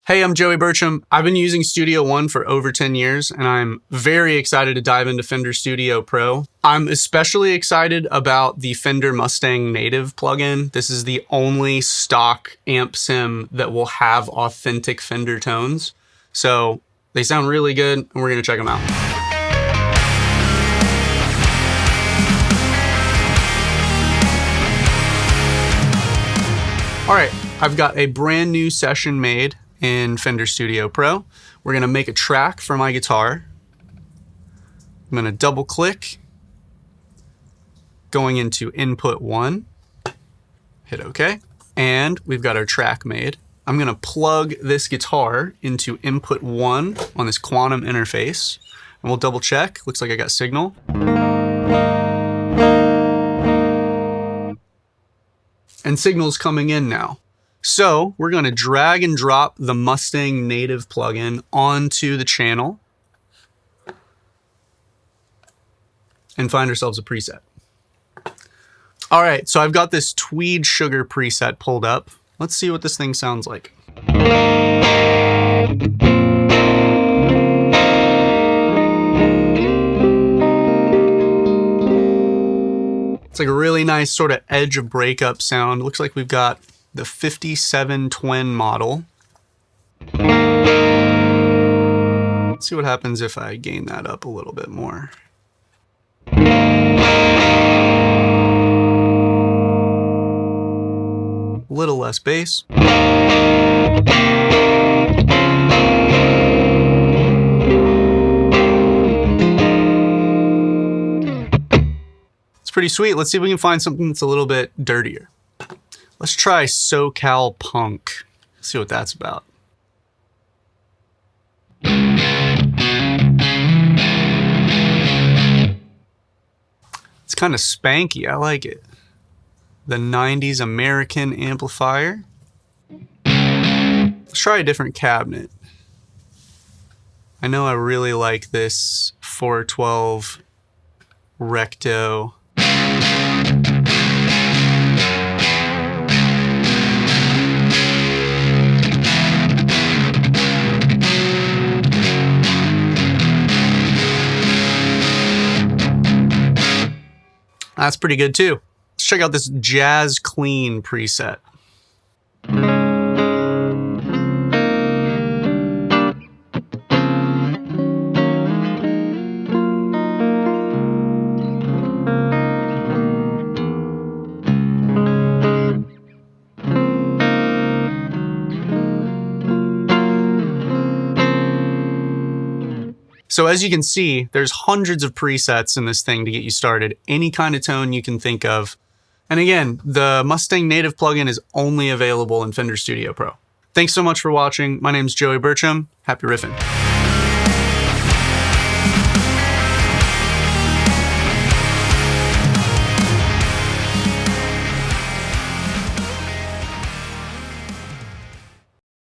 Hey, I'm Joey Burcham. I've been using Studio One for over 10 years, and I'm very excited to dive into Fender Studio Pro. I'm especially excited about the Fender Mustang Native plugin. This is the only stock amp sim that will have authentic Fender tones. So they sound really good, and we're gonna check them out. All right, I've got a brand new session made in Fender Studio Pro. We're gonna make a track for my guitar. I'm gonna double click, going into input 1, hit OK, and we've got our track made. I'm gonna plug this guitar into input 1 on this quantum interface, and we'll double check. Looks like I got signal. And signal's coming in now. So we're going to drag and drop the Mustang Native plugin onto the channel and find ourselves a preset. All right, so I've got this Tweed Sugar preset pulled up. Let's see what this thing sounds like. It's like a really nice sort of edge of breakup sound. Looks like we've got the 57 Twin model. Let's see what happens if I gain that up a little bit more. A little less bass. It's pretty sweet. Let's see if we can find something that's a little bit dirtier. Let's try SoCal Punk. See what that's about. It's kind of spanky. I like it. The 90s American amplifier. Let's try a different cabinet. I know I really like this 412 Recto. That's pretty good too. Let's check out this Jazz Clean preset. So as you can see, there's hundreds of presets in this thing to get you started, any kind of tone you can think of. And again, the Mustang Native plugin is only available in Fender Studio Pro. Thanks so much for watching. My name's Joey Burcham. Happy riffing.